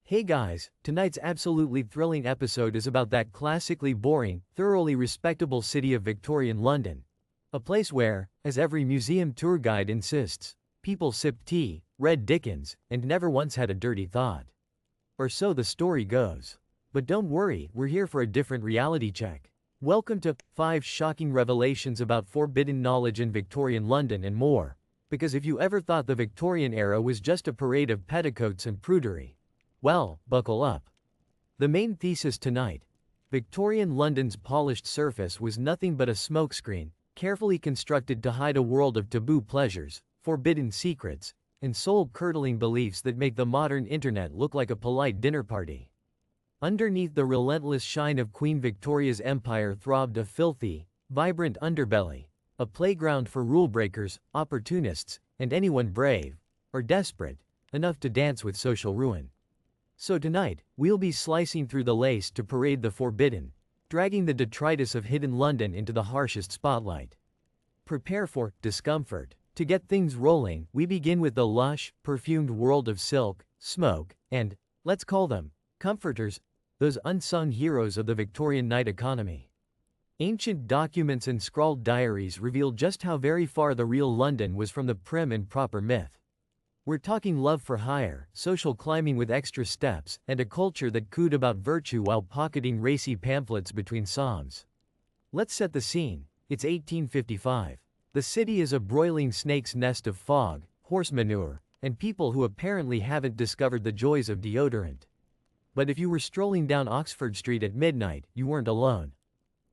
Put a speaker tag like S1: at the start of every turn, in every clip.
S1: Hey guys, tonight's absolutely thrilling episode is about that classically boring, thoroughly respectable city of Victorian London. A place where, as every museum tour guide insists, people sipped tea, read Dickens, and never once had a dirty thought. Or so the story goes. But don't worry, we're here for a different reality check. Welcome to 5 Shocking Revelations about Forbidden Knowledge in Victorian London and more. Because if you ever thought the Victorian era was just a parade of petticoats and prudery, well, buckle up. The main thesis tonight: Victorian London's polished surface was nothing but a smokescreen, carefully constructed to hide a world of taboo pleasures, forbidden secrets, and soul-curdling beliefs that make the modern internet look like a polite dinner party. Underneath the relentless shine of Queen Victoria's empire throbbed a filthy, vibrant underbelly, a playground for rule-breakers, opportunists, and anyone brave, or desperate, enough to dance with social ruin. So tonight, we'll be slicing through the lace to parade the forbidden, dragging the detritus of hidden London into the harshest spotlight. Prepare for discomfort. To get things rolling, we begin with the lush, perfumed world of silk, smoke, and, let's call them, comforters, those unsung heroes of the Victorian night economy. Ancient documents and scrawled diaries reveal just how very far the real London was from the prim and proper myth. We're talking love for hire, social climbing with extra steps, and a culture that cooed about virtue while pocketing racy pamphlets between psalms. Let's set the scene. It's 1855. The city is a broiling snake's nest of fog, horse manure, and people who apparently haven't discovered the joys of deodorant. But if you were strolling down Oxford Street at midnight, you weren't alone.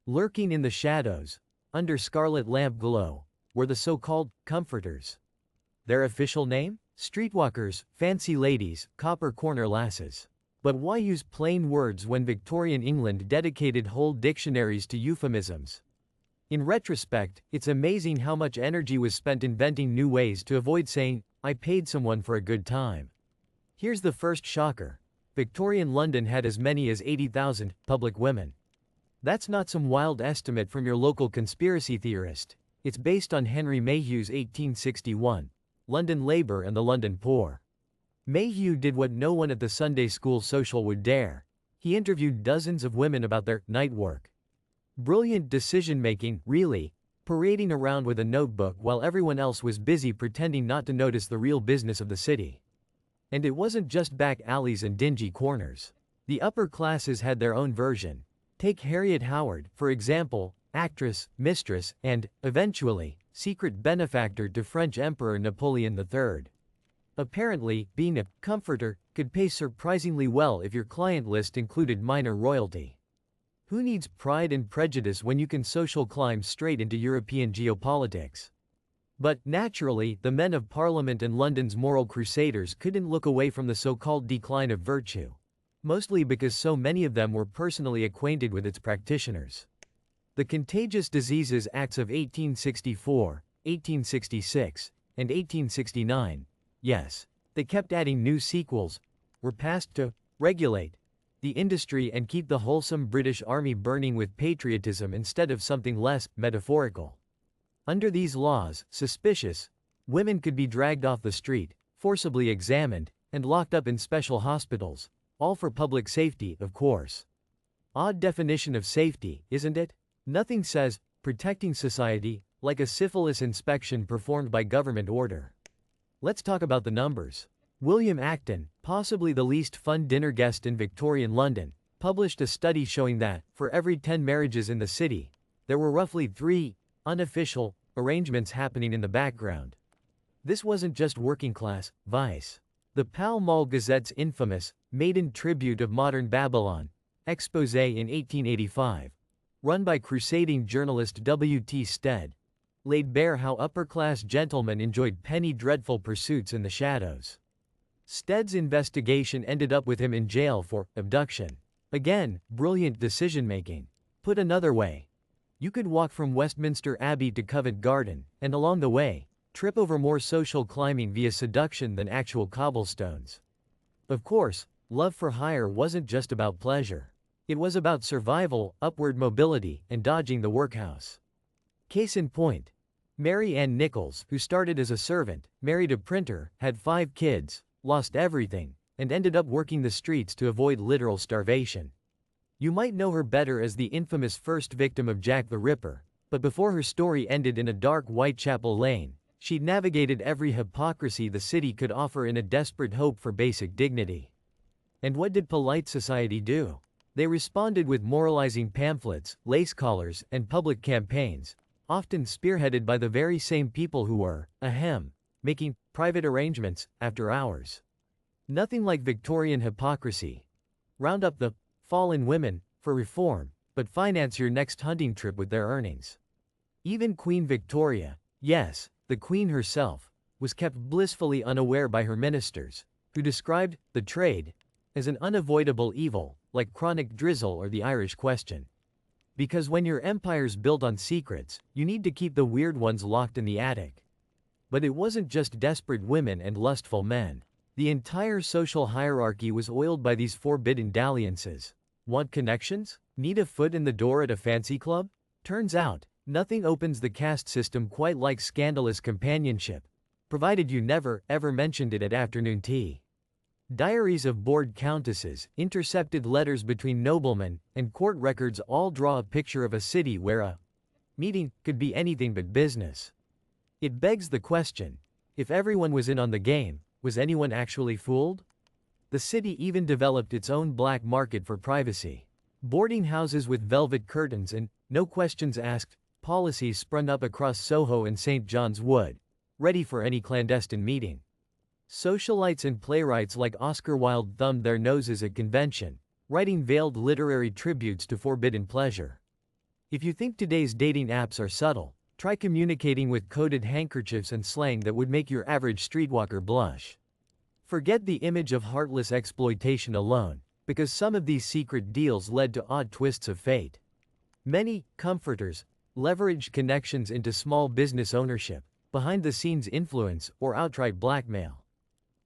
S1: Lurking in the shadows, under scarlet lamp glow, were the so-called comforters. Their official name? Streetwalkers, fancy ladies, copper corner lasses. But why use plain words when Victorian England dedicated whole dictionaries to euphemisms? In retrospect, it's amazing how much energy was spent inventing new ways to avoid saying, "I paid someone for a good time." Here's the first shocker. Victorian London had as many as 80,000 public women. That's not some wild estimate from your local conspiracy theorist. It's based on Henry Mayhew's 1861. London Labour and the London Poor. Mayhew did what no one at the Sunday school social would dare. He interviewed dozens of women about their night work. Brilliant decision-making, really, parading around with a notebook while everyone else was busy pretending not to notice the real business of the city. And it wasn't just back alleys and dingy corners. The upper classes had their own version. Take Harriet Howard, for example, actress, mistress, and, eventually, secret benefactor to French Emperor Napoleon III. Apparently, being a comforter could pay surprisingly well if your client list included minor royalty. Who needs Pride and Prejudice when you can social climb straight into European geopolitics? But, naturally, the men of Parliament and London's moral crusaders couldn't look away from the so-called decline of virtue. Mostly because so many of them were personally acquainted with its practitioners. The Contagious Diseases Acts of 1864, 1866, and 1869, yes, they kept adding new sequels, were passed to regulate the industry and keep the wholesome British Army burning with patriotism instead of something less metaphorical. Under these laws, suspicious women could be dragged off the street, forcibly examined, and locked up in special hospitals, all for public safety, of course. Odd definition of safety, isn't it? Nothing says protecting society like a syphilis inspection performed by government order. Let's talk about the numbers. William Acton, possibly the least fun dinner guest in Victorian London, published a study showing that, for every 10 marriages in the city, there were roughly 3 unofficial arrangements happening in the background. This wasn't just working-class vice. The Pall Mall Gazette's infamous maiden tribute of modern Babylon expose in 1885, run by crusading journalist W.T. Stead, laid bare how upper-class gentlemen enjoyed penny dreadful pursuits in the shadows. Stead's investigation ended up with him in jail for abduction. Again, brilliant decision-making. Put another way, you could walk from Westminster Abbey to Covent Garden, and along the way, trip over more social climbing via seduction than actual cobblestones. Of course, love for hire wasn't just about pleasure. It was about survival, upward mobility, and dodging the workhouse. Case in point, Mary Ann Nichols, who started as a servant, married a printer, had 5 kids, lost everything, and ended up working the streets to avoid literal starvation. You might know her better as the infamous first victim of Jack the Ripper, but before her story ended in a dark Whitechapel Lane, she'd navigated every hypocrisy the city could offer in a desperate hope for basic dignity. And what did polite society do? They responded with moralizing pamphlets, lace collars, and public campaigns, often spearheaded by the very same people who were, making private arrangements after hours. Nothing like Victorian hypocrisy. Round up the fallen women for reform, but finance your next hunting trip with their earnings. Even Queen Victoria, yes, the Queen herself, was kept blissfully unaware by her ministers, who described the trade as an unavoidable evil, like chronic drizzle or the Irish question. Because when your empire's built on secrets, you need to keep the weird ones locked in the attic. But it wasn't just desperate women and lustful men. The entire social hierarchy was oiled by these forbidden dalliances. Want connections? Need a foot in the door at a fancy club? Turns out, nothing opens the caste system quite like scandalous companionship, provided you never, ever mentioned it at afternoon tea. Diaries of bored countesses, intercepted letters between noblemen, and court records all draw a picture of a city where a meeting could be anything but business. It begs the question, if everyone was in on the game, was anyone actually fooled? The city even developed its own black market for privacy. Boarding houses with velvet curtains and, no questions asked, policies sprung up across Soho and St. John's Wood, ready for any clandestine meeting. Socialites and playwrights like Oscar Wilde thumbed their noses at convention, writing veiled literary tributes to forbidden pleasure. If you think today's dating apps are subtle, try communicating with coded handkerchiefs and slang that would make your average streetwalker blush. Forget the image of heartless exploitation alone, because some of these secret deals led to odd twists of fate. Many comforters leveraged connections into small business ownership, behind-the-scenes influence, or outright blackmail.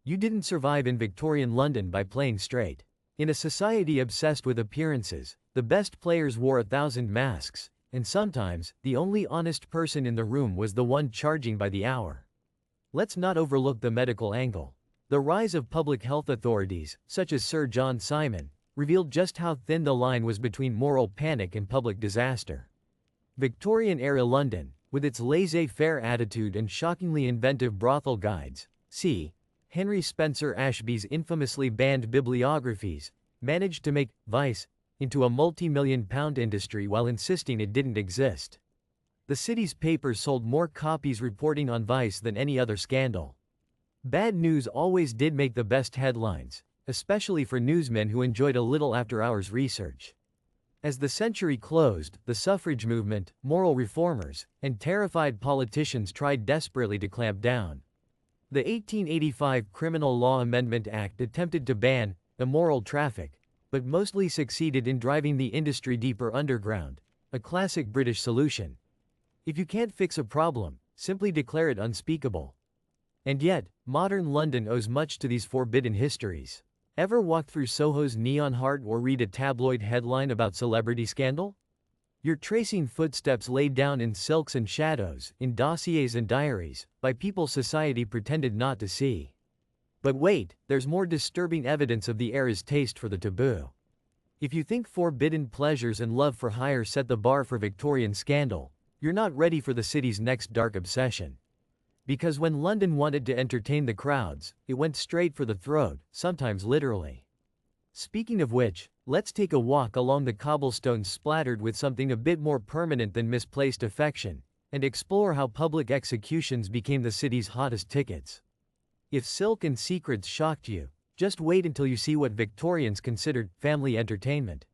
S1: You didn't survive in Victorian London by playing straight. In a society obsessed with appearances, the best players wore 1,000 masks, and sometimes, the only honest person in the room was the one charging by the hour. Let's not overlook the medical angle. The rise of public health authorities, such as Sir John Simon, revealed just how thin the line was between moral panic and public disaster. Victorian-era London, with its laissez-faire attitude and shockingly inventive brothel guides, see Henry Spencer Ashby's infamously banned bibliographies, managed to make vice into a multi-million-pound industry while insisting it didn't exist. The city's papers sold more copies reporting on vice than any other scandal. Bad news always did make the best headlines, especially for newsmen who enjoyed a little after-hours research. As the century closed, the suffrage movement, moral reformers, and terrified politicians tried desperately to clamp down. The 1885 Criminal Law Amendment Act attempted to ban immoral traffic, but mostly succeeded in driving the industry deeper underground, a classic British solution. If you can't fix a problem, simply declare it unspeakable. And yet, modern London owes much to these forbidden histories. Ever walk through Soho's Neon Heart or read a tabloid headline about celebrity scandal? You're tracing footsteps laid down in silks and shadows, in dossiers and diaries, by people society pretended not to see. But wait, there's more disturbing evidence of the era's taste for the taboo. If you think forbidden pleasures and love for hire set the bar for Victorian scandal, you're not ready for the city's next dark obsession. Because when London wanted to entertain the crowds, it went straight for the throat, sometimes literally. Speaking of which, let's take a walk along the cobblestones splattered with something a bit more permanent than misplaced affection, and explore how public executions became the city's hottest tickets. If silk and secrets shocked you, just wait until you see what Victorians considered family entertainment.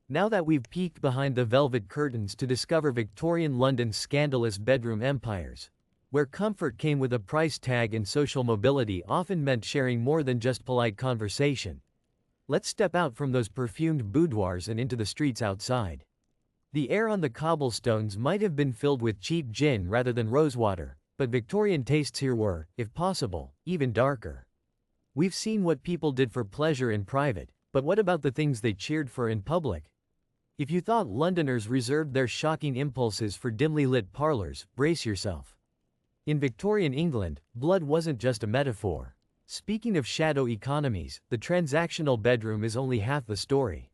S1: Now that we've peeked behind the velvet curtains to discover Victorian London's scandalous bedroom empires, where comfort came with a price tag and social mobility often meant sharing more than just polite conversation, let's step out from those perfumed boudoirs and into the streets outside. The air on the cobblestones might have been filled with cheap gin rather than rosewater, but Victorian tastes here were, if possible, even darker. We've seen what people did for pleasure in private, but what about the things they cheered for in public? If you thought Londoners reserved their shocking impulses for dimly lit parlors, brace yourself. In Victorian England, blood wasn't just a metaphor. Speaking of shadow economies, the transactional bedroom is only half the story.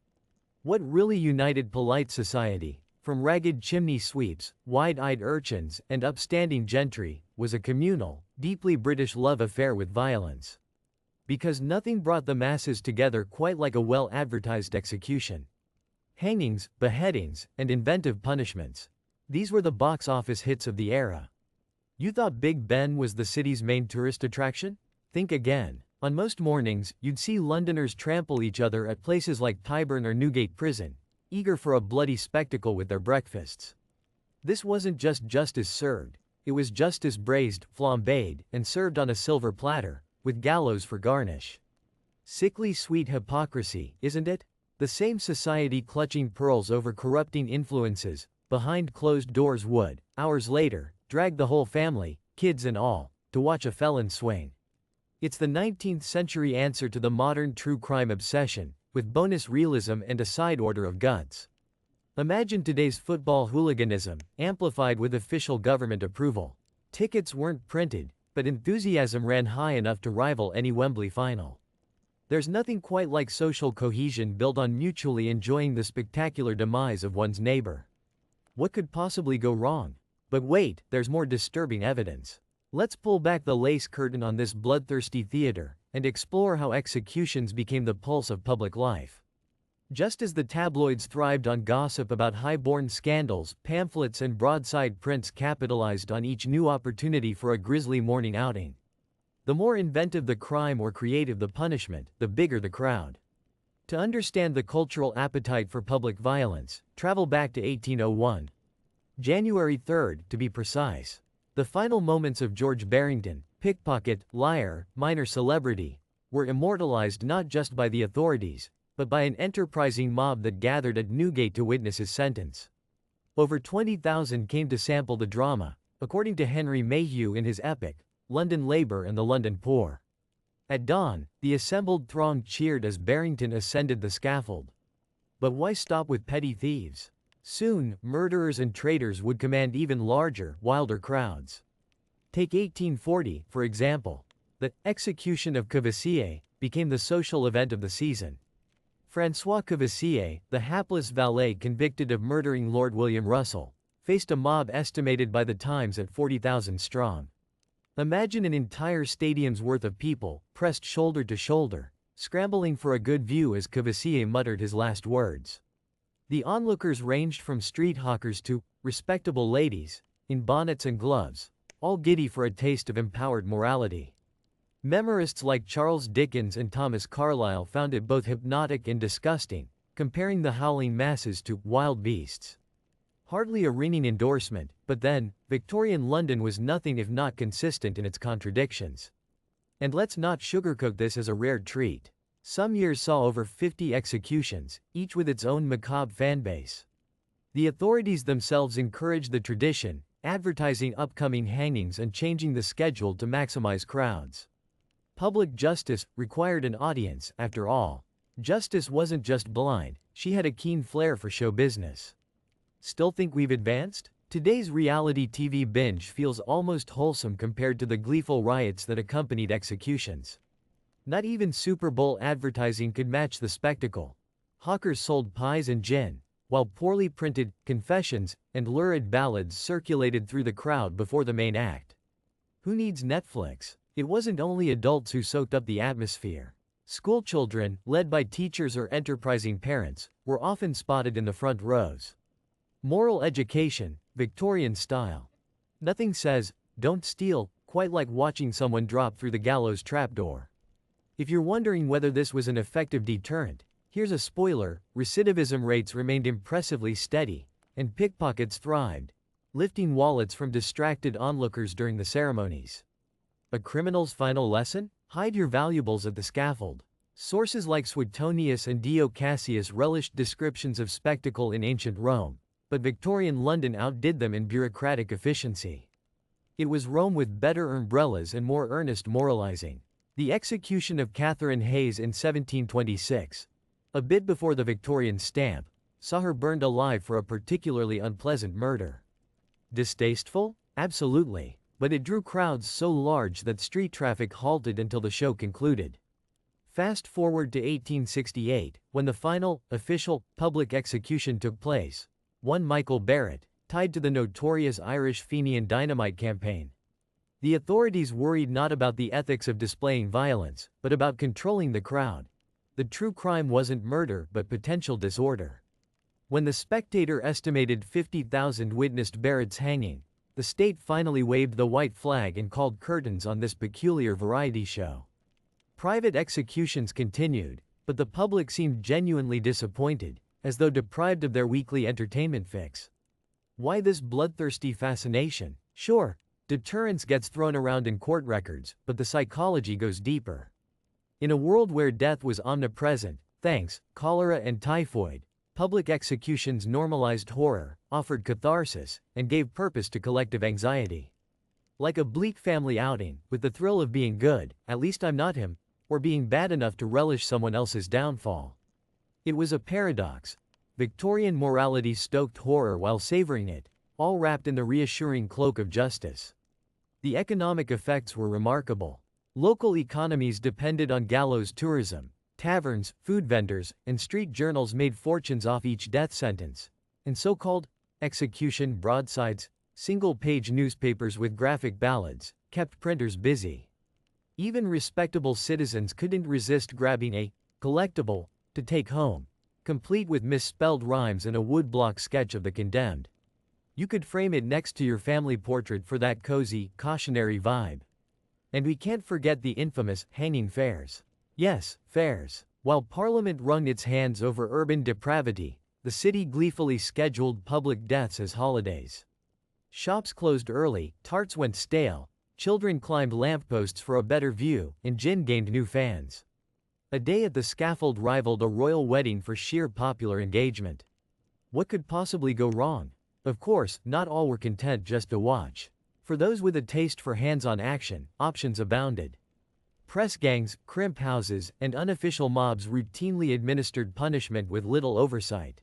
S1: What really united polite society, from ragged chimney sweeps, wide-eyed urchins, and upstanding gentry, was a communal, deeply British love affair with violence. Because nothing brought the masses together quite like a well-advertised execution. Hangings, beheadings, and inventive punishments. These were the box office hits of the era. You thought Big Ben was the city's main tourist attraction? Think again. On most mornings, you'd see Londoners trample each other at places like Tyburn or Newgate Prison, eager for a bloody spectacle with their breakfasts. This wasn't just justice served, it was justice braised, flambéed, and served on a silver platter, with gallows for garnish. Sickly sweet hypocrisy, isn't it? The same society clutching pearls over corrupting influences, behind closed doors would, hours later, drag the whole family, kids and all, to watch a felon swing. It's the 19th century answer to the modern true crime obsession, with bonus realism and a side order of guts. Imagine today's football hooliganism, amplified with official government approval. Tickets weren't printed, but enthusiasm ran high enough to rival any Wembley final. There's nothing quite like social cohesion built on mutually enjoying the spectacular demise of one's neighbor. What could possibly go wrong? But wait, there's more disturbing evidence. Let's pull back the lace curtain on this bloodthirsty theater, and explore how executions became the pulse of public life. Just as the tabloids thrived on gossip about high-born scandals, pamphlets and broadside prints capitalized on each new opportunity for a grisly morning outing. The more inventive the crime or creative the punishment, the bigger the crowd. To understand the cultural appetite for public violence, travel back to 1801. January 3rd, to be precise. The final moments of George Barrington, pickpocket, liar, minor celebrity, were immortalized not just by the authorities, but by an enterprising mob that gathered at Newgate to witness his sentence. Over 20,000 came to sample the drama, according to Henry Mayhew in his epic, London Labour and the London Poor. At dawn, the assembled throng cheered as Barrington ascended the scaffold. But why stop with petty thieves? Soon, murderers and traitors would command even larger, wilder crowds. Take 1840, for example. The execution of Courvoisier became the social event of the season. François Courvoisier, the hapless valet convicted of murdering Lord William Russell, faced a mob estimated by the Times at 40,000 strong. Imagine an entire stadium's worth of people, pressed shoulder to shoulder, scrambling for a good view as Courvoisier muttered his last words. The onlookers ranged from street hawkers to respectable ladies, in bonnets and gloves, all giddy for a taste of empowered morality. Memorists like Charles Dickens and Thomas Carlyle found it both hypnotic and disgusting, comparing the howling masses to wild beasts. Hardly a ringing endorsement, but then, Victorian London was nothing if not consistent in its contradictions. And let's not sugarcoat this as a rare treat. Some years saw over 50 executions, each with its own macabre fanbase. The authorities themselves encouraged the tradition, advertising upcoming hangings and changing the schedule to maximize crowds. Public justice required an audience, after all. Justice wasn't just blind, she had a keen flair for show business. Still think we've advanced? Today's reality TV binge feels almost wholesome compared to the gleeful riots that accompanied executions. Not even Super Bowl advertising could match the spectacle. Hawkers sold pies and gin, while poorly printed confessions and lurid ballads circulated through the crowd before the main act. Who needs Netflix? It wasn't only adults who soaked up the atmosphere. Schoolchildren, led by teachers or enterprising parents, were often spotted in the front rows. Moral education, Victorian style. Nothing says, "Don't steal," quite like watching someone drop through the gallows trapdoor. If you're wondering whether this was an effective deterrent, here's a spoiler: recidivism rates remained impressively steady, and pickpockets thrived, lifting wallets from distracted onlookers during the ceremonies. A criminal's final lesson? Hide your valuables at the scaffold. Sources like Suetonius and Dio Cassius relished descriptions of spectacle in ancient Rome, but Victorian London outdid them in bureaucratic efficiency. It was Rome with better umbrellas and more earnest moralizing. The execution of Catherine Hayes in 1726, a bit before the Victorian stamp, saw her burned alive for a particularly unpleasant murder. Distasteful? Absolutely. But it drew crowds so large that street traffic halted until the show concluded. Fast forward to 1868, when the final, official, public execution took place. One Michael Barrett, tied to the notorious Irish Fenian dynamite campaign. The authorities worried not about the ethics of displaying violence, but about controlling the crowd. The true crime wasn't murder but potential disorder. When the Spectator estimated 50,000 witnessed Barrett's hanging, the state finally waved the white flag and called curtains on this peculiar variety show. Private executions continued, but the public seemed genuinely disappointed, as though deprived of their weekly entertainment fix. Why this bloodthirsty fascination? Sure, deterrence gets thrown around in court records, but the psychology goes deeper. In a world where death was omnipresent, thanks, cholera and typhoid, public executions normalized horror, offered catharsis, and gave purpose to collective anxiety. Like a bleak family outing, with the thrill of being good, at least I'm not him, or being bad enough to relish someone else's downfall. It was a paradox. Victorian morality stoked horror while savoring it, all wrapped in the reassuring cloak of justice. The economic effects were remarkable. Local economies depended on gallows tourism. Taverns, food vendors, and street journals made fortunes off each death sentence. And so-called execution broadsides, single-page newspapers with graphic ballads, kept printers busy. Even respectable citizens couldn't resist grabbing a collectible to take home, complete with misspelled rhymes and a woodblock sketch of the condemned. You could frame it next to your family portrait for that cozy, cautionary vibe. And we can't forget the infamous hanging fairs. Yes, fairs. While Parliament wrung its hands over urban depravity, the city gleefully scheduled public deaths as holidays. Shops closed early, tarts went stale, children climbed lampposts for a better view, and gin gained new fans. A day at the scaffold rivaled a royal wedding for sheer popular engagement. What could possibly go wrong? Of course, not all were content just to watch. For those with a taste for hands-on action, options abounded. Press gangs, crimp houses, and unofficial mobs routinely administered punishment with little oversight.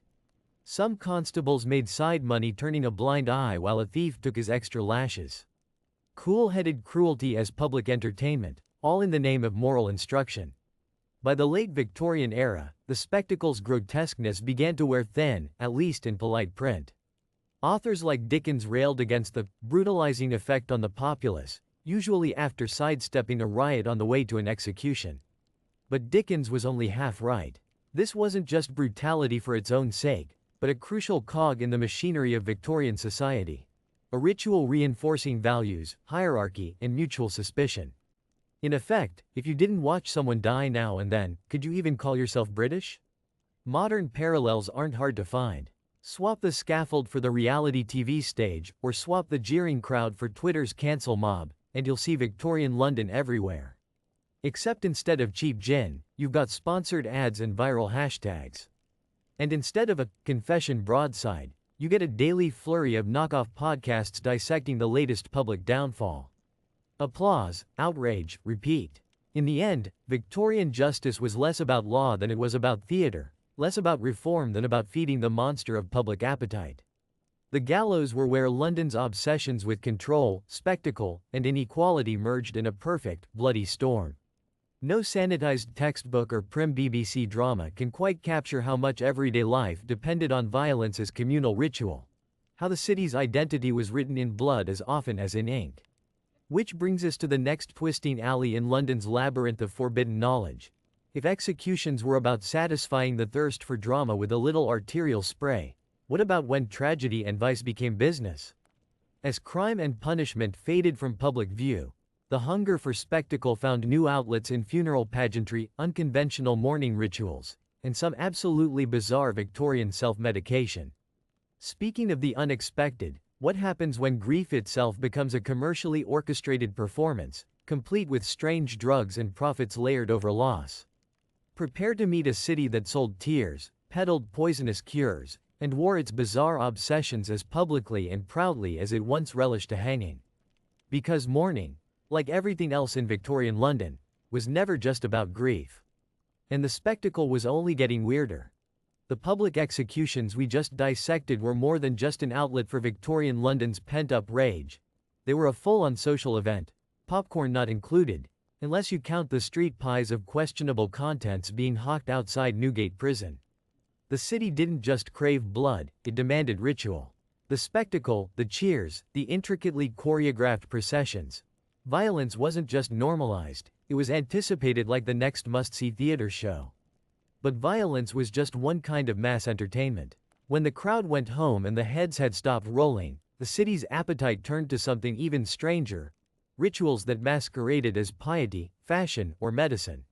S1: Some constables made side money turning a blind eye while a thief took his extra lashes. Cool-headed cruelty as public entertainment, all in the name of moral instruction. By the late Victorian era, the spectacle's grotesqueness began to wear thin, at least in polite print. Authors like Dickens railed against the brutalizing effect on the populace, usually after sidestepping a riot on the way to an execution. But Dickens was only half right. This wasn't just brutality for its own sake, but a crucial cog in the machinery of Victorian society. A ritual reinforcing values, hierarchy, and mutual suspicion. In effect, if you didn't watch someone die now and then, could you even call yourself British? Modern parallels aren't hard to find. Swap the scaffold for the reality TV stage, or swap the jeering crowd for Twitter's cancel mob, and you'll see Victorian London everywhere. Except instead of cheap gin, you've got sponsored ads and viral hashtags. And instead of a confession broadside, you get a daily flurry of knockoff podcasts dissecting the latest public downfall. Applause, outrage, repeat. In the end, Victorian justice was less about law than it was about theater, less about reform than about feeding the monster of public appetite. The gallows were where London's obsessions with control, spectacle, and inequality merged in a perfect, bloody storm. No sanitized textbook or prim BBC drama can quite capture how much everyday life depended on violence as communal ritual. How the city's identity was written in blood as often as in ink. Which brings us to the next twisting alley in London's labyrinth of forbidden knowledge. If executions were about satisfying the thirst for drama with a little arterial spray, what about when tragedy and vice became business? As crime and punishment faded from public view, the hunger for spectacle found new outlets in funeral pageantry, unconventional mourning rituals, and some absolutely bizarre Victorian self-medication. Speaking of the unexpected, what happens when grief itself becomes a commercially orchestrated performance, complete with strange drugs and profits layered over loss? Prepare to meet a city that sold tears, peddled poisonous cures, and wore its bizarre obsessions as publicly and proudly as it once relished a hanging. Because mourning, like everything else in Victorian London, was never just about grief. And the spectacle was only getting weirder. The public executions we just dissected were more than just an outlet for Victorian London's pent-up rage. They were a full-on social event, popcorn not included, unless you count the street pies of questionable contents being hawked outside Newgate Prison. The city didn't just crave blood, it demanded ritual. The spectacle, the cheers, the intricately choreographed processions. Violence wasn't just normalized, it was anticipated like the next must-see theater show. But violence was just one kind of mass entertainment. When the crowd went home and the heads had stopped rolling, the city's appetite turned to something even stranger: rituals that masqueraded as piety, fashion, or medicine.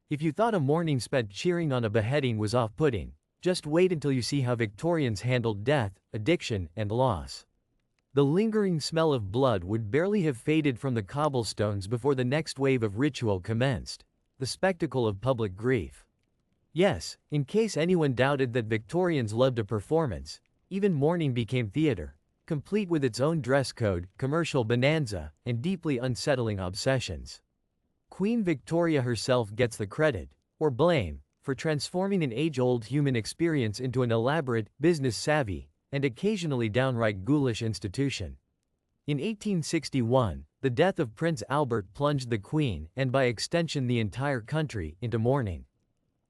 S1: If you thought a morning spent cheering on a beheading was off-putting, just wait until you see how Victorians handled death, addiction, and loss. The lingering smell of blood would barely have faded from the cobblestones before the next wave of ritual commenced: the spectacle of public grief. Yes, in case anyone doubted that Victorians loved a performance, even mourning became theater, complete with its own dress code, commercial bonanza, and deeply unsettling obsessions. Queen Victoria herself gets the credit, or blame, for transforming an age-old human experience into an elaborate, business-savvy, and occasionally downright ghoulish institution. In 1861, the death of Prince Albert plunged the Queen, and by extension the entire country, into mourning.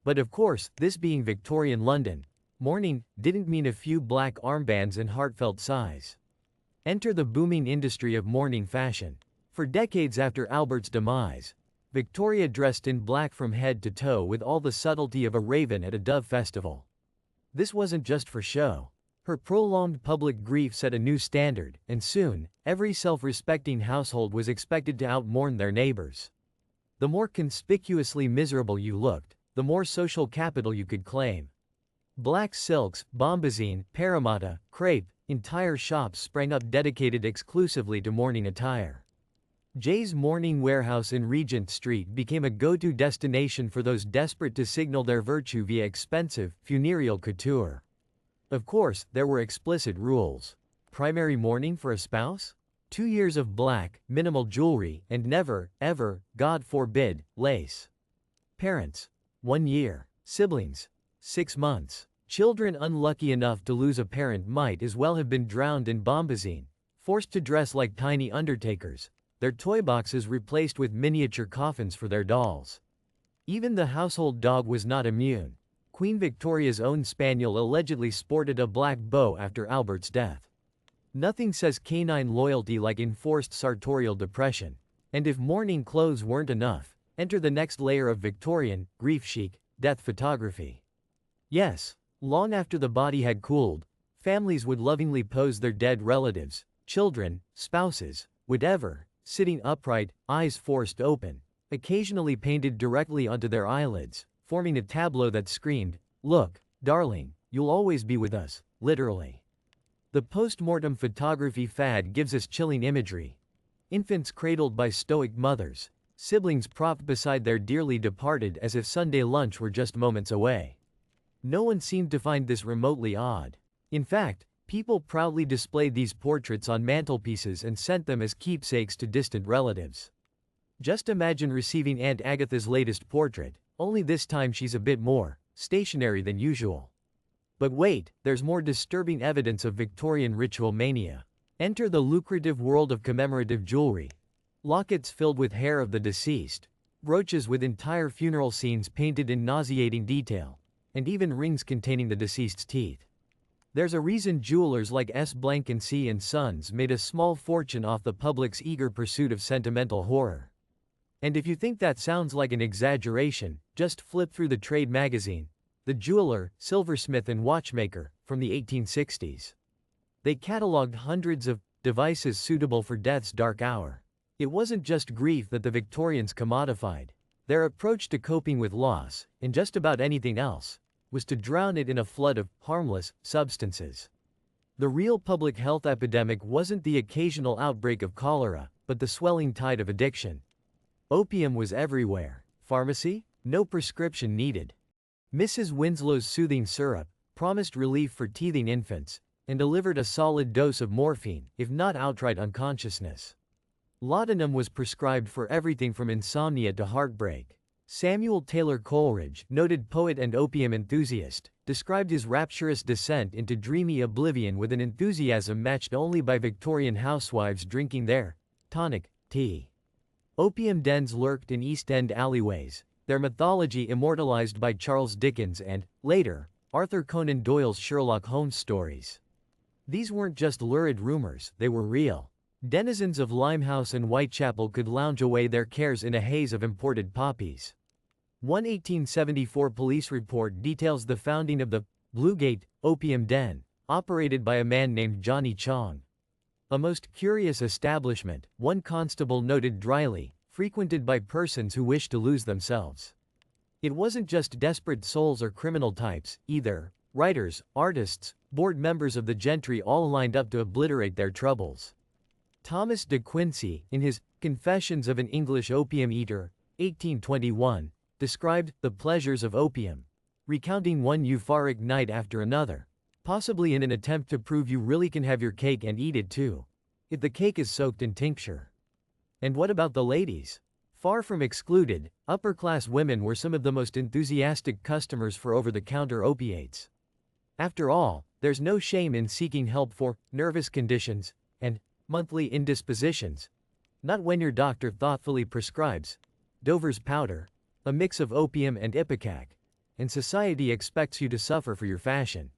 S1: But of course, this being Victorian London, mourning didn't mean a few black armbands and heartfelt sighs. Enter the booming industry of mourning fashion. For decades after Albert's demise, Victoria dressed in black from head to toe with all the subtlety of a raven at a dove festival. This wasn't just for show. Her prolonged public grief set a new standard, and soon, every self-respecting household was expected to outmourn their neighbors. The more conspicuously miserable you looked, the more social capital you could claim. Black silks, bombazine, parramatta, crepe, entire shops sprang up dedicated exclusively to mourning attire. Jay's Mourning Warehouse in Regent Street became a go-to destination for those desperate to signal their virtue via expensive, funereal couture. Of course, there were explicit rules. Primary mourning for a spouse? 2 years of black, minimal jewelry, and never, ever, God forbid, lace. Parents: 1 year. Siblings: 6 months. Children unlucky enough to lose a parent might as well have been drowned in bombazine, forced to dress like tiny undertakers, their toy boxes replaced with miniature coffins for their dolls. Even the household dog was not immune. Queen Victoria's own spaniel allegedly sported a black bow after Albert's death. Nothing says canine loyalty like enforced sartorial depression. And if mourning clothes weren't enough, enter the next layer of Victorian, grief chic, death photography. Yes, long after the body had cooled, families would lovingly pose their dead relatives, children, spouses, whatever, sitting upright, eyes forced open, occasionally painted directly onto their eyelids, forming a tableau that screamed, "Look, darling, you'll always be with us," literally. The post-mortem photography fad gives us chilling imagery. Infants cradled by stoic mothers, siblings propped beside their dearly departed as if Sunday lunch were just moments away. No one seemed to find this remotely odd. In fact, people proudly displayed these portraits on mantelpieces and sent them as keepsakes to distant relatives. Just imagine receiving Aunt Agatha's latest portrait, only this time she's a bit more stationary than usual. But wait, there's more disturbing evidence of Victorian ritual mania. Enter the lucrative world of commemorative jewelry. Lockets filled with hair of the deceased, brooches with entire funeral scenes painted in nauseating detail, and even rings containing the deceased's teeth. There's a reason jewelers like S. Blank & C. & Sons made a small fortune off the public's eager pursuit of sentimental horror. And if you think that sounds like an exaggeration, just flip through the trade magazine, The Jeweler, Silversmith & Watchmaker, from the 1860s. They catalogued hundreds of devices suitable for death's dark hour. It wasn't just grief that the Victorians commodified. Their approach to coping with loss, and just about anything else, was to drown it in a flood of harmless substances. The real public health epidemic wasn't the occasional outbreak of cholera, but the swelling tide of addiction. Opium was everywhere. Pharmacy? No prescription needed. Mrs. Winslow's soothing syrup promised relief for teething infants, and delivered a solid dose of morphine, if not outright unconsciousness. Laudanum was prescribed for everything from insomnia to heartbreak. Samuel Taylor Coleridge, noted poet and opium enthusiast, described his rapturous descent into dreamy oblivion with an enthusiasm matched only by Victorian housewives drinking their tonic tea. Opium dens lurked in East End alleyways, their mythology immortalized by Charles Dickens and, later, Arthur Conan Doyle's Sherlock Holmes stories. These weren't just lurid rumors, they were real. Denizens of Limehouse and Whitechapel could lounge away their cares in a haze of imported poppies. One 1874 police report details the founding of the Bluegate opium den, operated by a man named Johnny Chong. A most curious establishment, one constable noted dryly, frequented by persons who wished to lose themselves. It wasn't just desperate souls or criminal types, either. Writers, artists, board members of the gentry all lined up to obliterate their troubles. Thomas de Quincey, in his Confessions of an English Opium Eater, 1821, described the pleasures of opium, recounting one euphoric night after another, possibly in an attempt to prove you really can have your cake and eat it too, if the cake is soaked in tincture. And what about the ladies? Far from excluded, upper-class women were some of the most enthusiastic customers for over-the-counter opiates. After all, there's no shame in seeking help for nervous conditions and monthly indispositions. Not when your doctor thoughtfully prescribes Dover's powder, a mix of opium and ipecac, and society expects you to suffer for your fashion.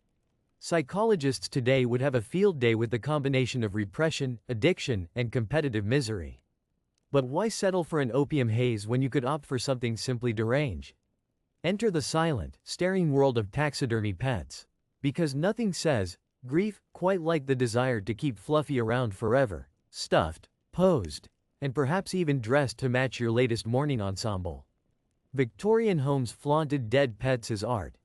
S1: Psychologists today would have a field day with the combination of repression, addiction, and competitive misery. But why settle for an opium haze when you could opt for something simply deranged? Enter the silent, staring world of taxidermy pets. Because nothing says grief quite like the desire to keep Fluffy around forever, stuffed, posed, and perhaps even dressed to match your latest morning ensemble. Victorian homes flaunted dead pets as art.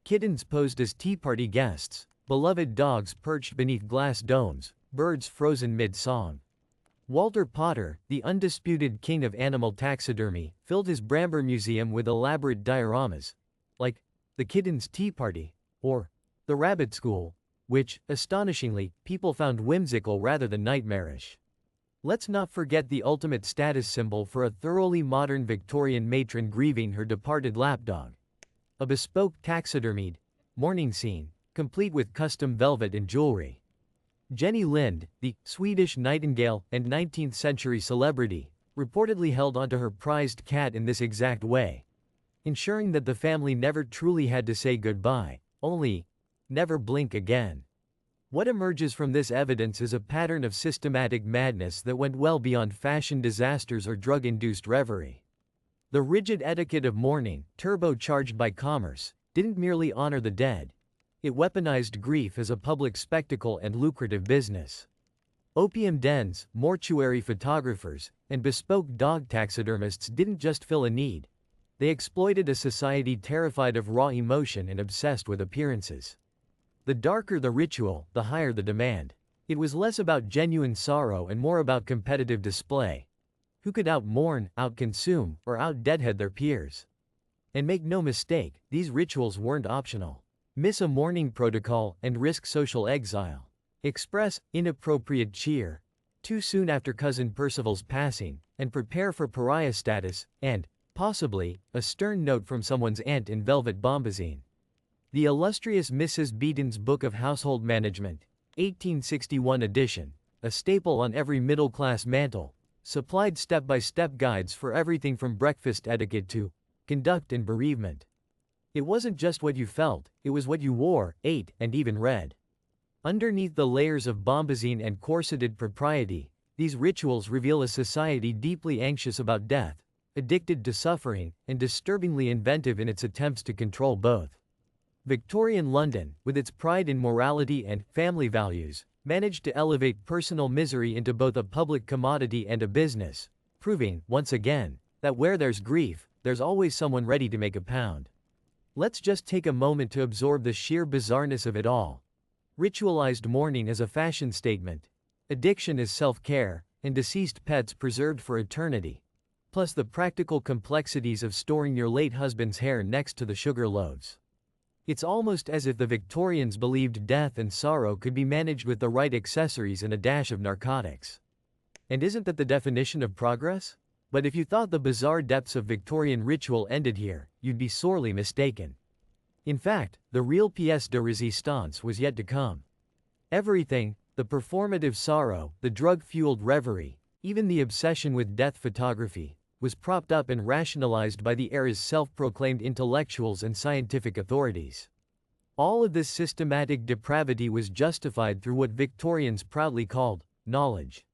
S1: Kittens posed as tea party guests, beloved dogs perched beneath glass domes, birds frozen mid-song. Walter Potter, the undisputed king of animal taxidermy, filled his Bramber Museum with elaborate dioramas, like the Kitten's Tea Party, or the Rabbit School, which, astonishingly, people found whimsical rather than nightmarish. Let's not forget the ultimate status symbol for a thoroughly modern Victorian matron grieving her departed lapdog. A bespoke taxidermied mourning scene, complete with custom velvet and jewelry. Jenny Lind, the Swedish nightingale and 19th-century celebrity, reportedly held onto her prized cat in this exact way, ensuring that the family never truly had to say goodbye, only never blink again. What emerges from this evidence is a pattern of systematic madness that went well beyond fashion disasters or drug-induced reverie. The rigid etiquette of mourning, turbocharged by commerce, didn't merely honor the dead. It weaponized grief as a public spectacle and lucrative business. Opium dens, mortuary photographers, and bespoke dog taxidermists didn't just fill a need. They exploited a society terrified of raw emotion and obsessed with appearances. The darker the ritual, the higher the demand. It was less about genuine sorrow and more about competitive display. Who could out-mourn, out-consume, or out-deadhead their peers? And make no mistake, these rituals weren't optional. Miss a mourning protocol and risk social exile. Express inappropriate cheer too soon after cousin Percival's passing, and prepare for pariah status, and, possibly, a stern note from someone's aunt in velvet bombazine. The illustrious Mrs. Beeton's Book of Household Management, 1861 edition, a staple on every middle-class mantel, supplied step-by-step guides for everything from breakfast etiquette to conduct in bereavement. It wasn't just what you felt, it was what you wore, ate, and even read. Underneath the layers of bombazine and corseted propriety, these rituals reveal a society deeply anxious about death, addicted to suffering, and disturbingly inventive in its attempts to control both. Victorian London, with its pride in morality and family values, managed to elevate personal misery into both a public commodity and a business, proving, once again, that where there's grief, there's always someone ready to make a pound. Let's just take a moment to absorb the sheer bizarreness of it all. Ritualized mourning as a fashion statement, addiction as self-care, and deceased pets preserved for eternity. Plus the practical complexities of storing your late husband's hair next to the sugar loaves. It's almost as if the Victorians believed death and sorrow could be managed with the right accessories and a dash of narcotics. And isn't that the definition of progress? But if you thought the bizarre depths of Victorian ritual ended here, you'd be sorely mistaken. In fact, the real pièce de résistance was yet to come. Everything, the performative sorrow, the drug-fueled reverie, even the obsession with death photography, was propped up and rationalized by the era's self-proclaimed intellectuals and scientific authorities. All of this systematic depravity was justified through what Victorians proudly called knowledge.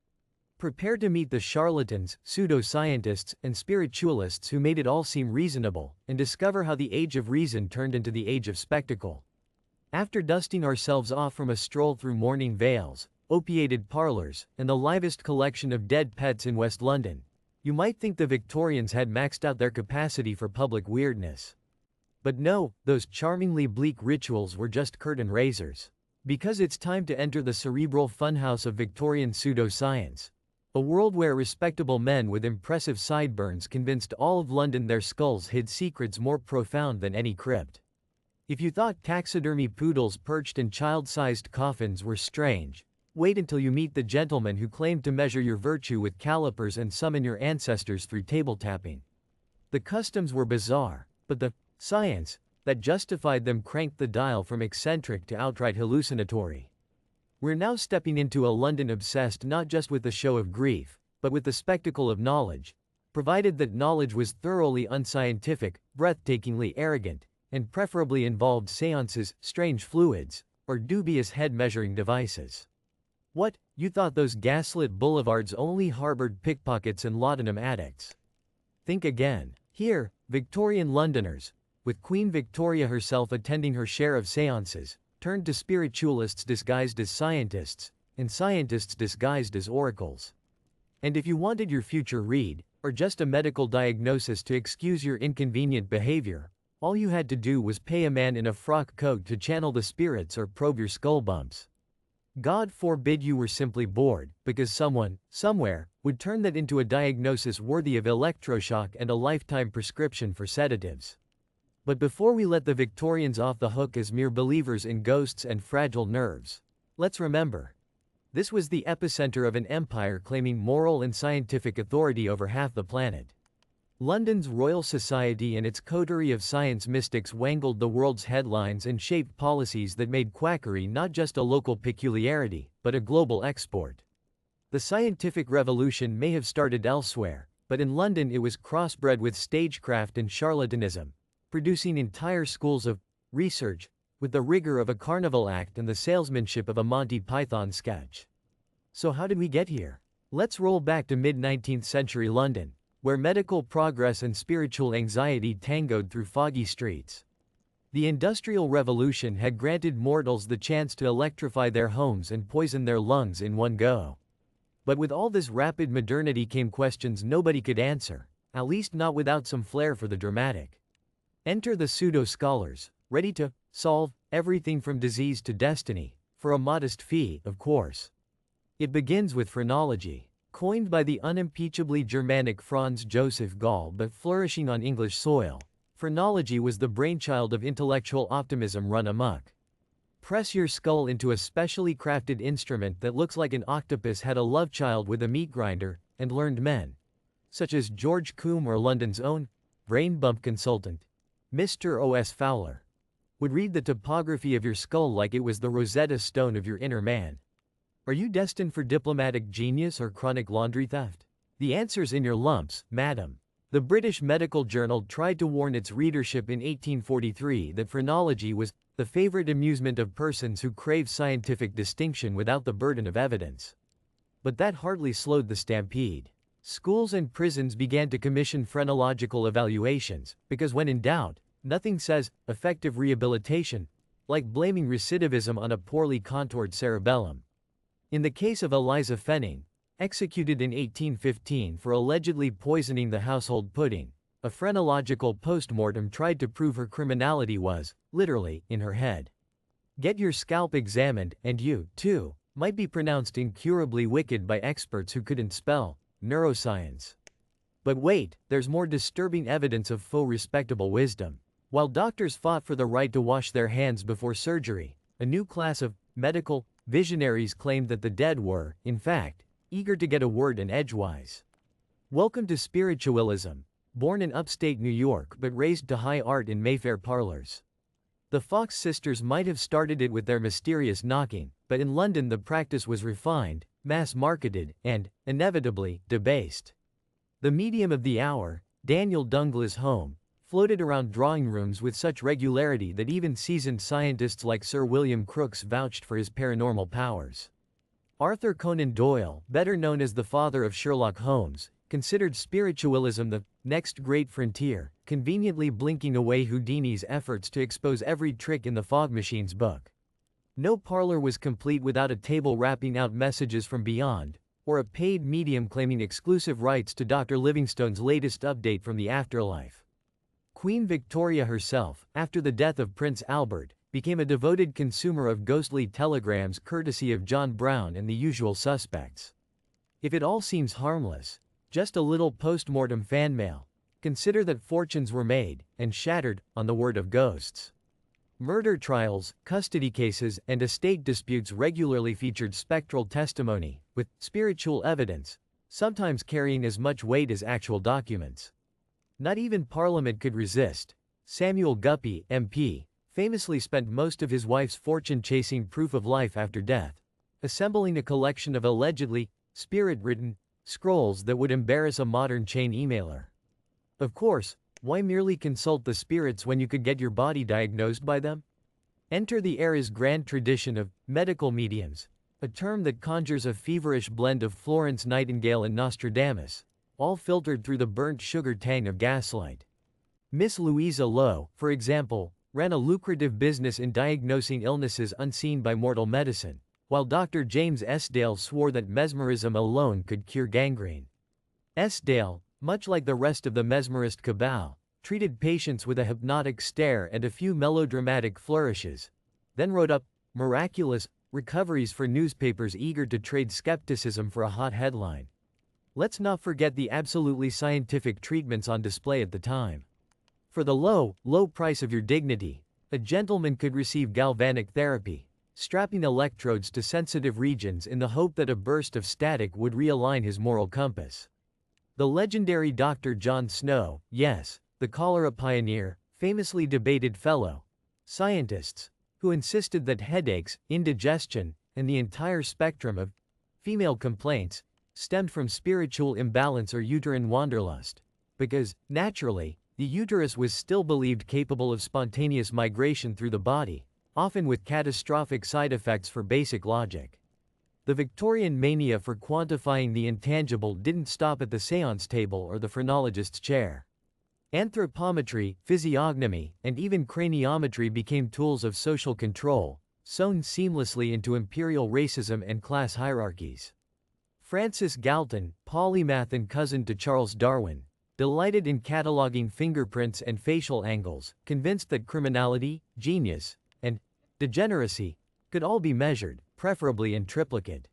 S1: Prepare to meet the charlatans, pseudo-scientists, and spiritualists who made it all seem reasonable, and discover how the age of reason turned into the age of spectacle. After dusting ourselves off from a stroll through mourning veils, opiated parlors, and the livest collection of dead pets in West London, you might think the Victorians had maxed out their capacity for public weirdness. But no, those charmingly bleak rituals were just curtain raisers. Because it's time to enter the cerebral funhouse of Victorian pseudoscience. A world where respectable men with impressive sideburns convinced all of London their skulls hid secrets more profound than any crypt. If you thought taxidermy poodles perched in child-sized coffins were strange, wait until you meet the gentleman who claimed to measure your virtue with calipers and summon your ancestors through table tapping. The customs were bizarre, but the science that justified them cranked the dial from eccentric to outright hallucinatory. We're now stepping into a London obsessed not just with the show of grief, but with the spectacle of knowledge, provided that knowledge was thoroughly unscientific, breathtakingly arrogant, and preferably involved seances, strange fluids, or dubious head-measuring devices. What, you thought those gaslit boulevards only harbored pickpockets and laudanum addicts? Think again. Here, Victorian Londoners, with Queen Victoria herself attending her share of seances, turned to spiritualists disguised as scientists, and scientists disguised as oracles. And if you wanted your future read, or just a medical diagnosis to excuse your inconvenient behavior, all you had to do was pay a man in a frock coat to channel the spirits or probe your skull bumps. God forbid you were simply bored, because someone, somewhere, would turn that into a diagnosis worthy of electroshock and a lifetime prescription for sedatives. But before we let the Victorians off the hook as mere believers in ghosts and fragile nerves, let's remember. This was the epicenter of an empire claiming moral and scientific authority over half the planet. London's Royal Society and its coterie of science mystics wangled the world's headlines and shaped policies that made quackery not just a local peculiarity, but a global export. The scientific revolution may have started elsewhere, but in London it was crossbred with stagecraft and charlatanism, producing entire schools of research, with the rigor of a carnival act and the salesmanship of a Monty Python sketch. So how did we get here? Let's roll back to mid-19th century London, where medical progress and spiritual anxiety tangoed through foggy streets. The Industrial Revolution had granted mortals the chance to electrify their homes and poison their lungs in one go. But with all this rapid modernity came questions nobody could answer, at least not without some flair for the dramatic. Enter the pseudo-scholars, ready to solve everything from disease to destiny, for a modest fee, of course. It begins with phrenology. Coined by the unimpeachably Germanic Franz Joseph Gall but flourishing on English soil, phrenology was the brainchild of intellectual optimism run amok. Press your skull into a specially crafted instrument that looks like an octopus had a love child with a meat grinder, and learned men, such as George Combe or London's own brain bump consultant, Mr. O.S. Fowler, would read the topography of your skull like it was the Rosetta Stone of your inner man. Are you destined for diplomatic genius or chronic laundry theft? The answer's in your lumps, madam. The British Medical Journal tried to warn its readership in 1843 that phrenology was the favorite amusement of persons who crave scientific distinction without the burden of evidence. But that hardly slowed the stampede. Schools and prisons began to commission phrenological evaluations, because when in doubt, nothing says effective rehabilitation like blaming recidivism on a poorly contoured cerebellum. In the case of Eliza Fenning, executed in 1815 for allegedly poisoning the household pudding, a phrenological postmortem tried to prove her criminality was, literally, in her head. Get your scalp examined, and you, too, might be pronounced incurably wicked by experts who couldn't spell neuroscience. But wait, there's more disturbing evidence of faux respectable wisdom. While doctors fought for the right to wash their hands before surgery, a new class of medical visionaries claimed that the dead were, in fact, eager to get a word in edgewise. Welcome to spiritualism. Born in upstate New York but raised to high art in Mayfair parlors. The Fox sisters might have started it with their mysterious knocking, but in London the practice was refined, mass-marketed, and, inevitably, debased. The medium of the hour, Daniel Dungla's home, floated around drawing rooms with such regularity that even seasoned scientists like Sir William Crookes vouched for his paranormal powers. Arthur Conan Doyle, better known as the father of Sherlock Holmes, considered spiritualism the next great frontier, conveniently blinking away Houdini's efforts to expose every trick in the Fog Machine's book. No parlor was complete without a table rapping out messages from beyond, or a paid medium claiming exclusive rights to Dr. Livingstone's latest update from the afterlife. Queen Victoria herself, after the death of Prince Albert, became a devoted consumer of ghostly telegrams courtesy of John Brown and the usual suspects. If it all seems harmless, just a little post-mortem fan mail, consider that fortunes were made, and shattered, on the word of ghosts. Murder trials, custody cases, and estate disputes regularly featured spectral testimony, with spiritual evidence, sometimes carrying as much weight as actual documents. Not even Parliament could resist. Samuel Guppy, MP, famously spent most of his wife's fortune chasing proof of life after death, assembling a collection of allegedly spirit-written scrolls that would embarrass a modern chain emailer. Of course, why merely consult the spirits when you could get your body diagnosed by them? Enter the era's grand tradition of medical mediums, a term that conjures a feverish blend of Florence Nightingale and Nostradamus, all filtered through the burnt sugar tang of gaslight. Miss Louisa Lowe, for example, ran a lucrative business in diagnosing illnesses unseen by mortal medicine, while Dr. James S. Dale swore that mesmerism alone could cure gangrene. S. Dale, much like the rest of the mesmerist cabal, treated patients with a hypnotic stare and a few melodramatic flourishes, then wrote up miraculous recoveries for newspapers eager to trade skepticism for a hot headline. Let's not forget the absolutely scientific treatments on display at the time. For the low price of your dignity, a gentleman could receive galvanic therapy, strapping electrodes to sensitive regions in the hope that a burst of static would realign his moral compass. The legendary Dr. John Snow, yes, the cholera pioneer, famously debated fellow scientists, who insisted that headaches, indigestion, and the entire spectrum of female complaints stemmed from spiritual imbalance or uterine wanderlust, because, naturally, the uterus was still believed capable of spontaneous migration through the body, often with catastrophic side effects for basic logic. The Victorian mania for quantifying the intangible didn't stop at the séance table or the phrenologist's chair. Anthropometry, physiognomy, and even craniometry became tools of social control, sewn seamlessly into imperial racism and class hierarchies. Francis Galton, polymath and cousin to Charles Darwin, delighted in cataloging fingerprints and facial angles, convinced that criminality, genius, and degeneracy could all be measured, preferably in triplicate.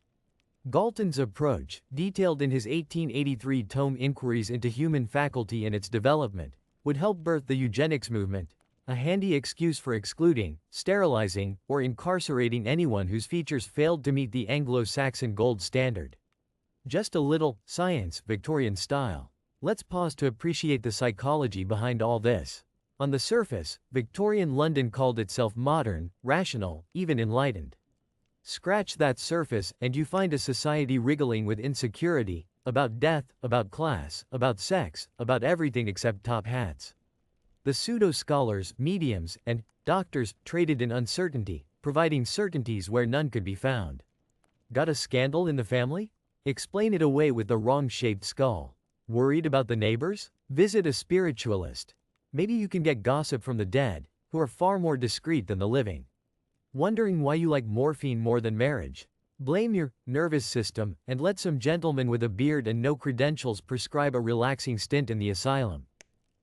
S1: Galton's approach, detailed in his 1883 tome Inquiries into Human Faculty and Its Development, would help birth the eugenics movement, a handy excuse for excluding, sterilizing, or incarcerating anyone whose features failed to meet the Anglo-Saxon gold standard. Just a little science, Victorian style. Let's pause to appreciate the psychology behind all this. On the surface, Victorian London called itself modern, rational, even enlightened. Scratch that surface and you find a society wriggling with insecurity, about death, about class, about sex, about everything except top hats. The pseudo-scholars, mediums, and doctors traded in uncertainty, providing certainties where none could be found. Got a scandal in the family? Explain it away with the wrong-shaped skull. Worried about the neighbors? Visit a spiritualist. Maybe you can get gossip from the dead, who are far more discreet than the living. Wondering why you like morphine more than marriage? Blame your nervous system and let some gentleman with a beard and no credentials prescribe a relaxing stint in the asylum.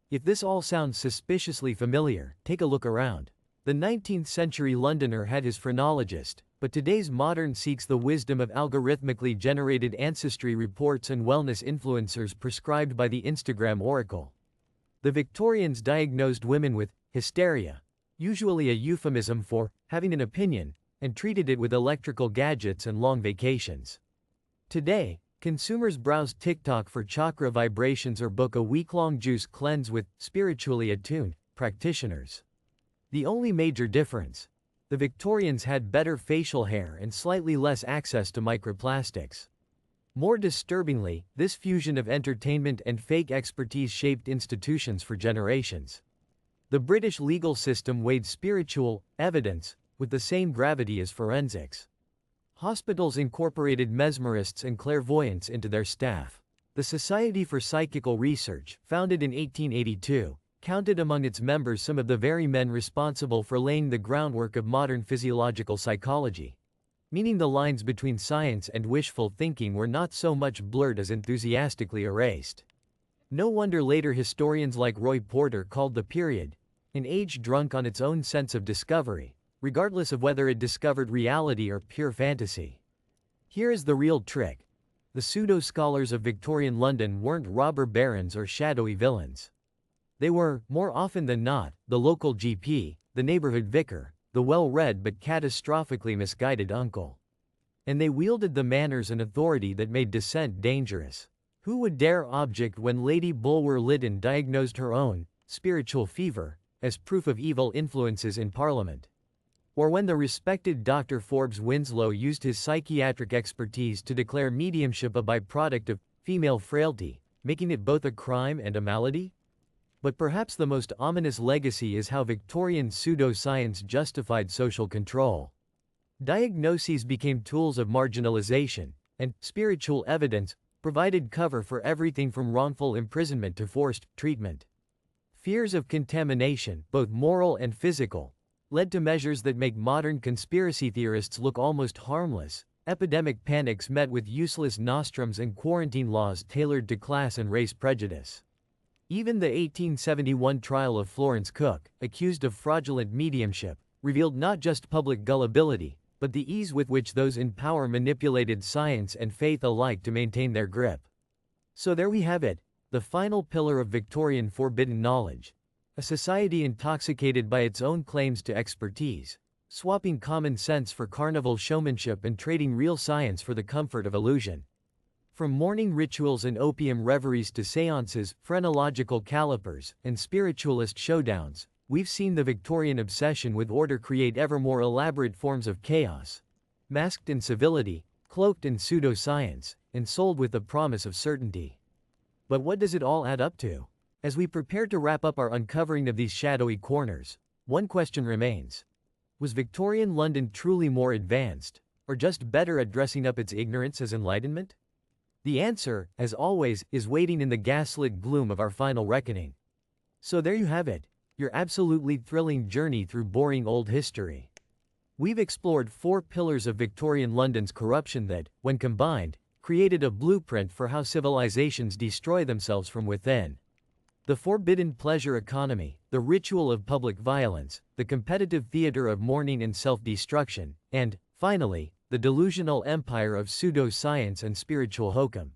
S1: If this all sounds suspiciously familiar, take a look around. The 19th century Londoner had his phrenologist, but today's modern seeks the wisdom of algorithmically generated ancestry reports and wellness influencers prescribed by the Instagram oracle. The Victorians diagnosed women with hysteria, usually a euphemism for having an opinion, and treated it with electrical gadgets and long vacations. Today, Consumers browse TikTok for chakra vibrations or book a week-long juice cleanse with spiritually attuned practitioners. The only major difference: the Victorians had better facial hair and slightly less access to microplastics. More disturbingly, this fusion of entertainment and fake expertise shaped institutions for generations. The British legal system weighed spiritual evidence with the same gravity as forensics. Hospitals incorporated mesmerists and clairvoyants into their staff. The Society for Psychical Research, founded in 1882, counted among its members some of the very men responsible for laying the groundwork of modern physiological psychology. Meaning the lines between science and wishful thinking were not so much blurred as enthusiastically erased. No wonder later historians like Roy Porter called the period an age drunk on its own sense of discovery, regardless of whether it discovered reality or pure fantasy. Here is the real trick: the pseudo-scholars of Victorian London weren't robber barons or shadowy villains. They were, more often than not, the local GP, the neighborhood vicar, the well-read but catastrophically misguided uncle. And they wielded the manners and authority that made dissent dangerous. Who would dare object when Lady Bulwer-Lytton diagnosed her own spiritual fever as proof of evil influences in Parliament? Or when the respected Dr. Forbes Winslow used his psychiatric expertise to declare mediumship a byproduct of female frailty, making it both a crime and a malady? But perhaps the most ominous legacy is how Victorian pseudoscience justified social control. Diagnoses became tools of marginalization, and spiritual evidence provided cover for everything from wrongful imprisonment to forced treatment. Fears of contamination, both moral and physical, led to measures that make modern conspiracy theorists look almost harmless. Epidemic panics met with useless nostrums and quarantine laws tailored to class and race prejudice. Even the 1871 trial of Florence Cook, accused of fraudulent mediumship, revealed not just public gullibility, but the ease with which those in power manipulated science and faith alike to maintain their grip. So there we have it, the final pillar of Victorian forbidden knowledge. A society intoxicated by its own claims to expertise, swapping common sense for carnival showmanship and trading real science for the comfort of illusion. From morning rituals and opium reveries to seances, phrenological calipers, and spiritualist showdowns, we've seen the Victorian obsession with order create ever more elaborate forms of chaos, masked in civility, cloaked in pseudoscience, and sold with the promise of certainty. But what does it all add up to? As we prepare to wrap up our uncovering of these shadowy corners, one question remains. Was Victorian London truly more advanced, or just better at dressing up its ignorance as enlightenment? The answer, as always, is waiting in the gaslit gloom of our final reckoning. So there you have it, your absolutely thrilling journey through boring old history. We've explored 4 pillars of Victorian London's corruption that, when combined, created a blueprint for how civilizations destroy themselves from within. The forbidden pleasure economy, the ritual of public violence, the competitive theater of mourning and self-destruction, and, finally, the delusional empire of pseudo-science and spiritual hokum.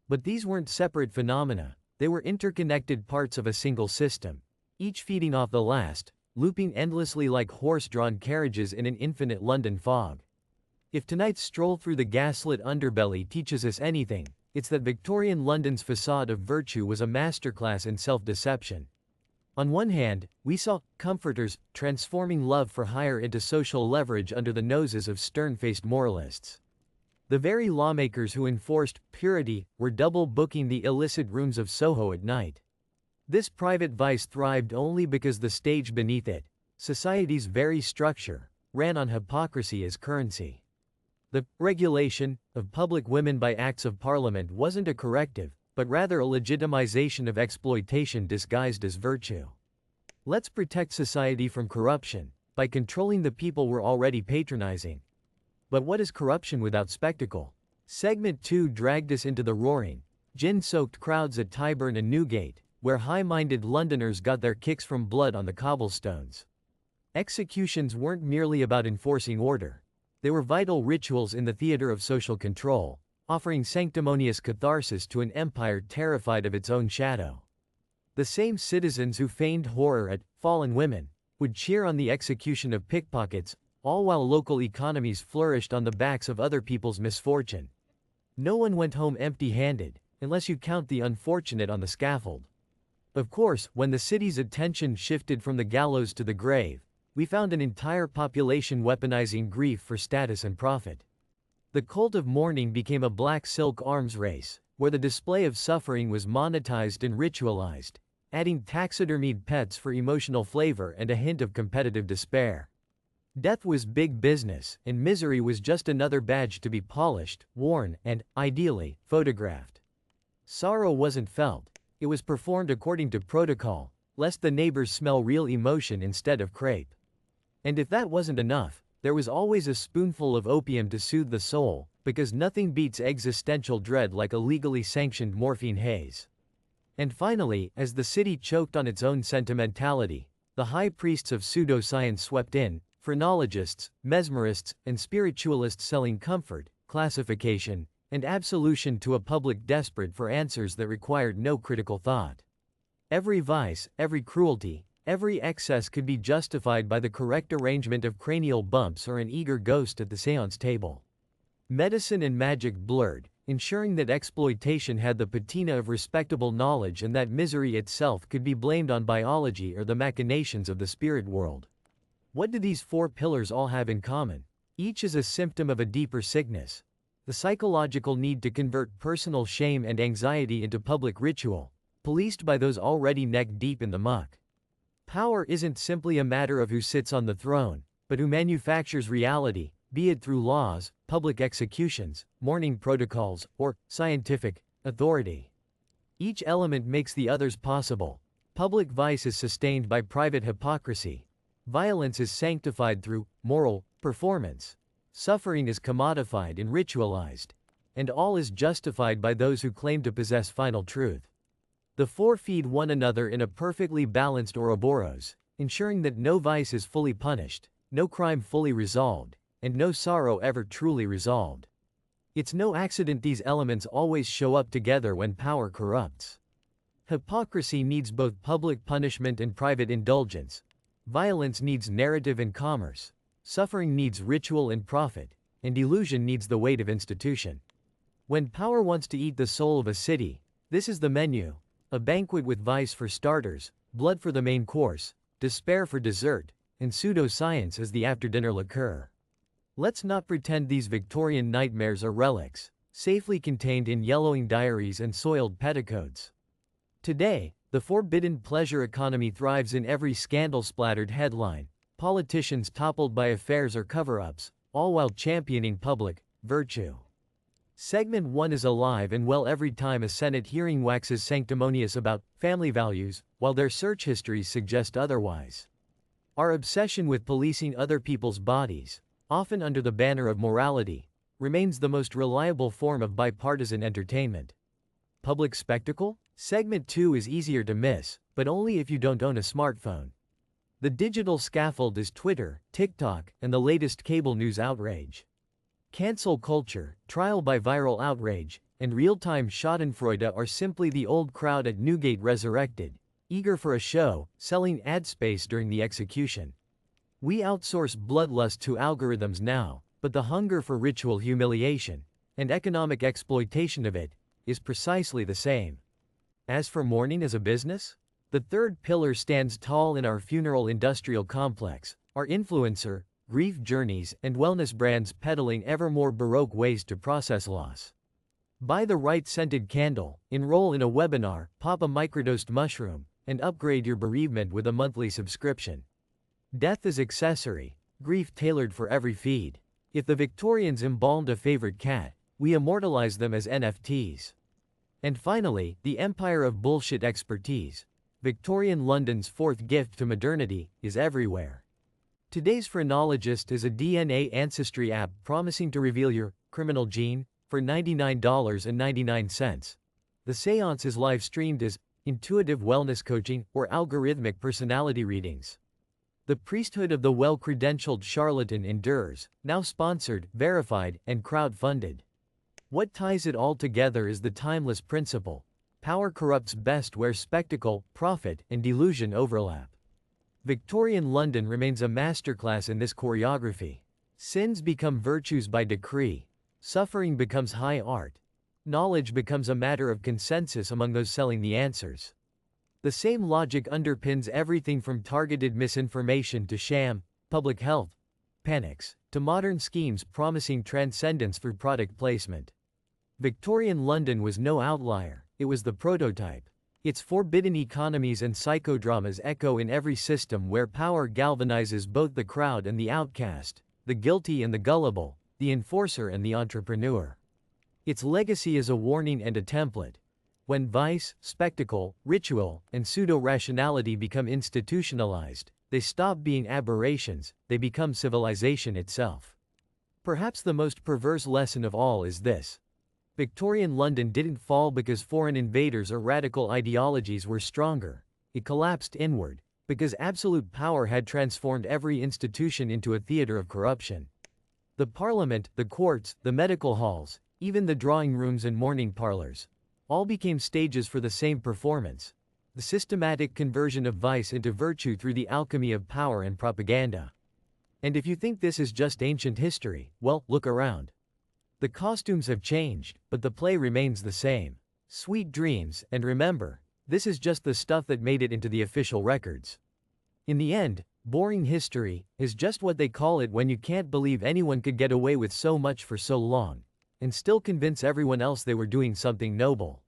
S1: But these weren't separate phenomena, they were interconnected parts of a single system, each feeding off the last, looping endlessly like horse-drawn carriages in an infinite London fog. If tonight's stroll through the gaslit underbelly teaches us anything, it's that Victorian London's facade of virtue was a masterclass in self-deception. On one hand, we saw comforters transforming love for hire into social leverage under the noses of stern-faced moralists. The very lawmakers who enforced purity were double-booking the illicit rooms of Soho at night. This private vice thrived only because the stage beneath it, society's very structure, ran on hypocrisy as currency. The regulation of public women by acts of parliament wasn't a corrective, but rather a legitimization of exploitation disguised as virtue. Let's protect society from corruption by controlling the people we're already patronizing. But what is corruption without spectacle? Segment 2 dragged us into the roaring, gin-soaked crowds at Tyburn and Newgate, where high-minded Londoners got their kicks from blood on the cobblestones. Executions weren't merely about enforcing order. They were vital rituals in the theater of social control, offering sanctimonious catharsis to an empire terrified of its own shadow. The same citizens who feigned horror at fallen women would cheer on the execution of pickpockets, all while local economies flourished on the backs of other people's misfortune. No one went home empty-handed, unless you count the unfortunate on the scaffold. Of course, when the city's attention shifted from the gallows to the grave, we found an entire population weaponizing grief for status and profit. The cult of mourning became a black silk arms race, where the display of suffering was monetized and ritualized, adding taxidermied pets for emotional flavor and a hint of competitive despair. Death was big business, and misery was just another badge to be polished, worn, and, ideally, photographed. Sorrow wasn't felt. It was performed according to protocol, lest the neighbors smell real emotion instead of crepe. And if that wasn't enough, there was always a spoonful of opium to soothe the soul, because nothing beats existential dread like a legally sanctioned morphine haze. And finally, as the city choked on its own sentimentality, the high priests of pseudoscience swept in, phrenologists, mesmerists, and spiritualists selling comfort, classification, and absolution to a public desperate for answers that required no critical thought. Every vice, every cruelty, every excess could be justified by the correct arrangement of cranial bumps or an eager ghost at the seance table. Medicine and magic blurred, ensuring that exploitation had the patina of respectable knowledge and that misery itself could be blamed on biology or the machinations of the spirit world. What do these four pillars all have in common? Each is a symptom of a deeper sickness: the psychological need to convert personal shame and anxiety into public ritual, policed by those already neck-deep in the muck. Power isn't simply a matter of who sits on the throne, but who manufactures reality, be it through laws, public executions, mourning protocols, or scientific authority. Each element makes the others possible. Public vice is sustained by private hypocrisy. Violence is sanctified through moral performance. Suffering is commodified and ritualized. And all is justified by those who claim to possess final truth. The four feed one another in a perfectly balanced Ouroboros, ensuring that no vice is fully punished, no crime fully resolved, and no sorrow ever truly resolved. It's no accident these elements always show up together when power corrupts. Hypocrisy needs both public punishment and private indulgence. Violence needs narrative and commerce. Suffering needs ritual and profit, and illusion needs the weight of institution. When power wants to eat the soul of a city, this is the menu: a banquet with vice for starters, blood for the main course, despair for dessert, and pseudoscience as the after-dinner liqueur. Let's not pretend these Victorian nightmares are relics, safely contained in yellowing diaries and soiled petticoats. Today, the forbidden pleasure economy thrives in every scandal-splattered headline, politicians toppled by affairs or cover-ups, all while championing public virtue. Segment 1 is alive and well every time a Senate hearing waxes sanctimonious about family values, while their search histories suggest otherwise. Our obsession with policing other people's bodies, often under the banner of morality, remains the most reliable form of bipartisan entertainment. Public spectacle? Segment 2 is easier to miss, but only if you don't own a smartphone. The digital scaffold is Twitter, TikTok, and the latest cable news outrage. Cancel culture, trial by viral outrage, and real-time schadenfreude are simply the old crowd at Newgate resurrected, eager for a show, selling ad space during the execution. We outsource bloodlust to algorithms now, but the hunger for ritual humiliation, and economic exploitation of it, is precisely the same. As for mourning as a business? The third pillar stands tall in our funeral industrial complex, our influencer, grief journeys, and wellness brands peddling ever more baroque ways to process loss. Buy the right scented candle, enroll in a webinar, pop a microdosed mushroom, and upgrade your bereavement with a monthly subscription. Death is accessory, grief tailored for every feed. If the Victorians embalmed a favorite cat, we immortalize them as NFTs. And finally, the empire of bullshit expertise, Victorian London's fourth gift to modernity, is everywhere. Today's phrenologist is a DNA ancestry app promising to reveal your criminal gene for $99.99. The seance is live-streamed as intuitive wellness coaching or algorithmic personality readings. The priesthood of the well-credentialed charlatan endures, now sponsored, verified, and crowd-funded. What ties it all together is the timeless principle: power corrupts best where spectacle, profit, and delusion overlap. Victorian London remains a masterclass in this choreography. Sins become virtues by decree. Suffering becomes high art. Knowledge becomes a matter of consensus among those selling the answers. The same logic underpins everything from targeted misinformation to sham, public health, panics, to modern schemes promising transcendence through product placement. Victorian London was no outlier, it was the prototype. Its forbidden economies and psychodramas echo in every system where power galvanizes both the crowd and the outcast, the guilty and the gullible, the enforcer and the entrepreneur. Its legacy is a warning and a template. When vice, spectacle, ritual, and pseudo-rationality become institutionalized, they stop being aberrations, they become civilization itself. Perhaps the most perverse lesson of all is this. Victorian London didn't fall because foreign invaders or radical ideologies were stronger. It collapsed inward, because absolute power had transformed every institution into a theater of corruption. The parliament, the courts, the medical halls, even the drawing rooms and morning parlors, all became stages for the same performance. The systematic conversion of vice into virtue through the alchemy of power and propaganda. And if you think this is just ancient history, well, look around. The costumes have changed, but the play remains the same. Sweet dreams, and remember, this is just the stuff that made it into the official records. In the end, boring history is just what they call it when you can't believe anyone could get away with so much for so long, and still convince everyone else they were doing something noble.